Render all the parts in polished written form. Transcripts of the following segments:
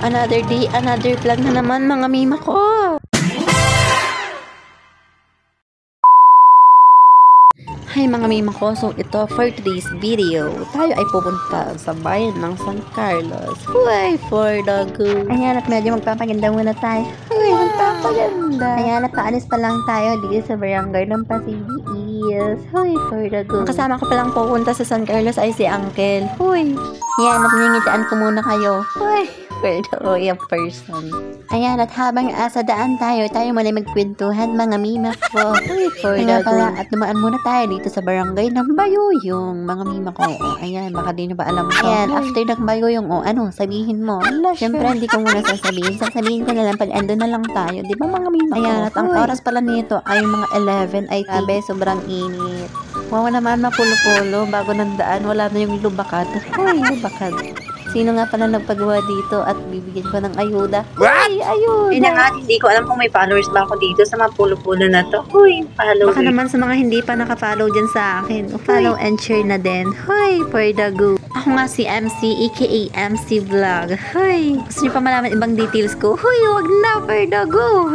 Another day, another vlog na naman mga mima ko. Hi mga mima ko, so ito for today's video, tayo ay pupunta sa bayan ng San Carlos. Huway for the go. Ayan, at medyo magpapaganda muna tayo. Huway, magpapaganda. Ayan, at paalis pa lang tayo dito sa barangay ng Pasibiis. Huway for the go. Ang kasama ko palang pupunta sa San Carlos ay si Uncle. Huway. Ayan, at ngingitaan ko muna kayo. Huway. For the person. Ayan, at habang asa daan tayo muna magkwentuhan mga mima ko. Uy, for the pala, at dumaan muna tayo dito sa barangay ng Bayuyong, mga mima ko. Ayan, baka di na ba alam ko. Ayan, after ng Bayuyong, ano, sabihin mo. Siyempre, hindi ko muna sasabihin. Sasabihin ko na lang pag ando na lang tayo. Di ba mga mima ko? Ayan, at ang oras pala nito ay mga 11. Ay, tabi, sobrang init. Wawa naman mapulo-pulo. Bago ng daan, wala na yung lubakad. Uy, lubakad. Sino nga pala nagpagawa dito at bibigyan ko ng ayuda? Ay, ayuda! Ayun nga, hindi ko alam kung may followers ba ako dito sa mga pulo-pulo na to. Uy, follow. Baka naman sa mga hindi pa naka-follow dyan sa akin. Follow and share na din. Hoy, for the go. Ako nga si MC, aka MC Vlog. Hoy, gusto niyo pa malaman ibang details ko? Hoy, wag na, for the go.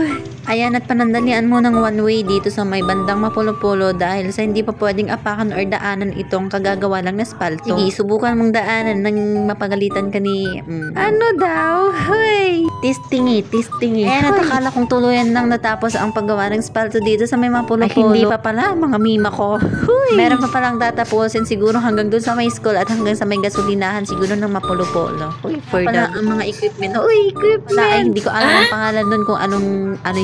Ayan, at panandalian mo ng one way dito sa may bandang mapulo-pulo dahil sa hindi pa pwedeng apakan or daanan itong kagagawa lang na spalto. Sige, subukan mong daanan nang mapagalitan ka ni... Ano daw? Hoy! Tistingi. Ayan, at akala kong tuluyan lang natapos ang paggawa ng spalto dito sa may mapulo-pulo. Ay, hindi pa pala, mga mima ko. Hoy! Meron pa palang tatapusin siguro hanggang dun sa may school at hanggang sa may gasolinahan siguro ng mapulo-pulo. Hoy, for the... ang mga equipment. Uy, equipment! Ay, hindi ko alam ang pangalan nun kung ano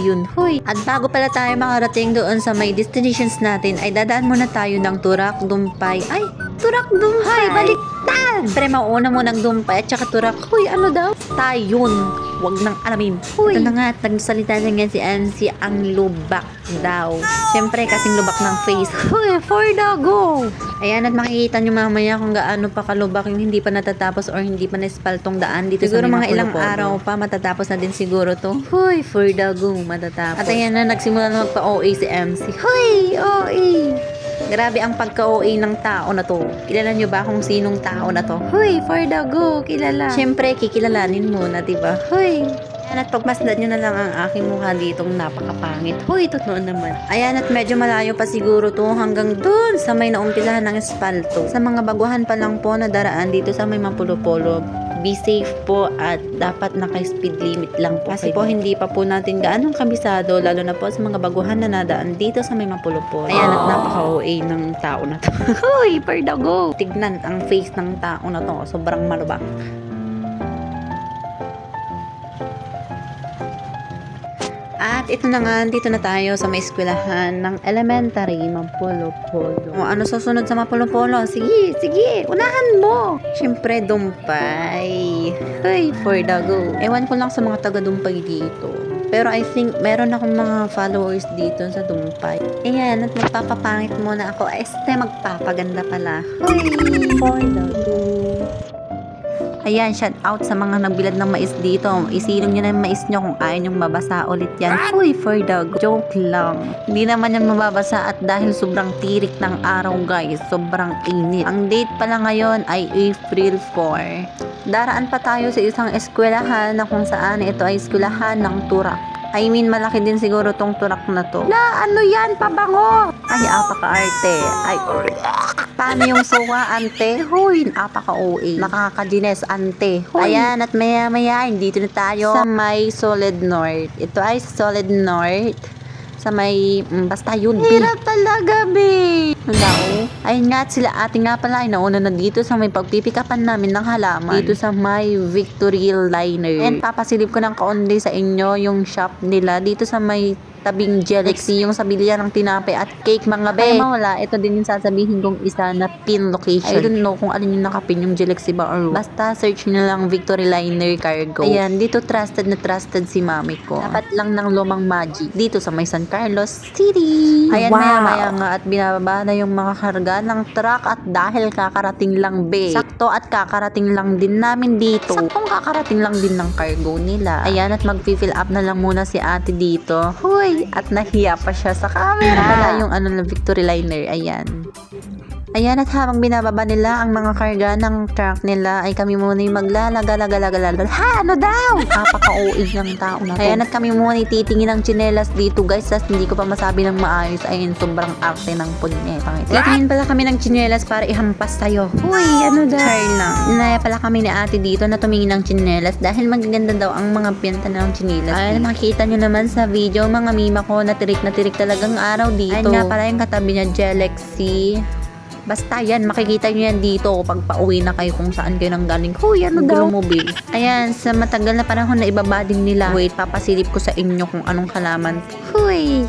yun. Hoy. At bago pala tayo makarating doon sa may destinations natin, ay dadaan muna tayo ng Turak, Dumpay. Ay, Turak, Dumpay! Baliktad! Pre, mauna mo ng Dumpay at saka Turak. Hoy, ano daw? Tayon. Huwag nang alamin. Hoy. Ito na nga, at nagsalita na nga si MC ang lubak daw. Siyempre, kasing lubak ng face. Hoy, for the go! Ayan, at makikita nyo mamaya kung gaano pa kalubak yung hindi pa natatapos or hindi pa na-espaltong daan dito siguro sa mga ilang araw pa matatapos na din siguro to. Hoy, for the go, matatapos. At ayan na, nagsimula na magpa-OA si MC. Hoy, OA! Grabe ang pagka-OA ng tao na to. Kilala nyo ba kung sinong tao na to? Hoy, for the go, kilala. Siyempre, kikilalanin muna, diba? Hoy! Ayan, at pagmasdan nyo na lang ang aking mukha ditong napakapangit. Hoy, totoo naman. Ayan, at medyo malayo pa siguro to hanggang dun sa may naumpisahan ng espalto. Sa mga baguhan pa lang po na daraan dito sa may mapulo-pulo. Be safe po at dapat naka-speed limit lang po. Kasi po hindi pa po natin gaanong kabisado lalo na po sa mga baguhan na nadaan dito sa may mapulo-pulo. Ayan, at napaka-OA ng tao na to. Hoy, for the go! Tignan ang face ng tao na to. Sobrang malubak. At ito na nga, dito na tayo sa may eskwelahan ng elementary, Mapulo-Pulo. O, ano susunod sa Mapulo-Pulo? Sige, unahan mo! Siyempre, Dumpay. Hey, for the go. Ewan ko lang sa mga taga-Dumpay dito. Pero I think meron akong mga followers dito sa Dumpay. Ayan, at magpapapangit muna ako. Magpapaganda pala. Hey, for the go. Ayan, shout out sa mga nagbilad ng mais dito. Isilong nyo na yung mais nyo kung ayaw nyong mabasa ulit yan. Uy, for the joke lang. Hindi naman yan mababasa at dahil sobrang tirik ng araw guys, sobrang init. Ang date pala ngayon ay April 4. Daraan pa tayo sa isang eskwelahan na kung saan ito ay eskwelahan ng Turak. I mean, malaki din siguro tong Turak na to. Ano yan? Pabango! Ay, apaka-arte. Ay, paano yung suwa, ante? Huy, apaka-OA. Nakaka-gines, ante. Huy. Ayan, at maya-maya, dito na tayo sa may Solid North. Ito ay Solid North. Sa may, basta yun, hirap talaga, be. Hello? Ayun nga, sila ate nga pala ay nauna na dito sa may pagpipikapan namin ng halaman. Dito sa may Victory Liner. And papasilip ko ng kaunti sa inyo yung shop nila dito sa may tabing Galaxy, yung sa bilihan ng tinapay at cake mga be. Kaya mawala, ito din yung sasabihin kong isa na pin location. I don't know kung alin yung nakapin, yung Galaxy ba or basta search nyo lang Victory Liner Cargo. Ayan, dito trusted na trusted si mami ko. Dapat lang ng lumang Magic dito sa may San Carlos City. Ayan, wow. Maya nga at binababa na yung mga karga ng truck at dahil kakarating lang be. Sakto at kakarating lang din namin dito. Saktong kakarating lang din ng cargo nila. Ayan, at mag-fill up na lang muna si ate dito. Hoy, at nahiya pa siya sa camera. Wala yung ano na Victory Liner. Ayan. Ayan, at habang binababa nila ang mga karga ng truck nila, ay kami muna yung maglalagalagalagalagal. Ha? Ano daw? Napaka-OA ng tao na to. Ayan, at kami muna titingin ng tsinelas dito, guys. Tapos hindi ko pa masabi ng maayos. Ayun, sobrang arte ng punyetang ito. Titingin pala kami ng tsinelas para ihampas tayo. Uy, ano daw? Charla. Inaya pala kami ni ate dito na tumingin ng tsinelas dahil magaganda daw ang mga benta ng tsinelas. Ay, makikita nyo naman sa video, mga mima ko, na tirik talagang araw dito. Ayun nga pala yung katabi niya, Jelexy. Basta yan, makikita nyo yan dito pag pauwi na kayo kung saan kayo nang galing. Huy, ano daw? Mobile. Ayan, sa matagal na panahon na ibaba din nila. Wait, papasilip ko sa inyo kung anong halaman. Huy!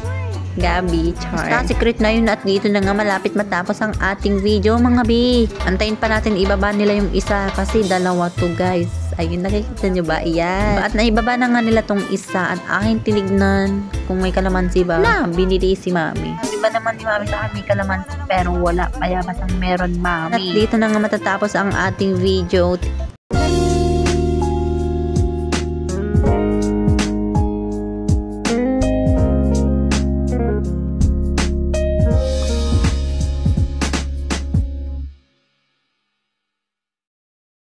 Gabi, char. Basta secret na yun at dito na nga malapit matapos ang ating video, mga bi. Antayin pa natin ibaba nila yung isa kasi dalawa to, guys. Ayun, nakikita nyo ba? Ayan. At naibaba na nga nila tong isa at aking tinignan kung may kalamansi ba. Na, binili si mami. Diba naman ni mami sa akin may kalamansi pero wala. Kaya basang meron, mami. At dito na nga matatapos ang ating video.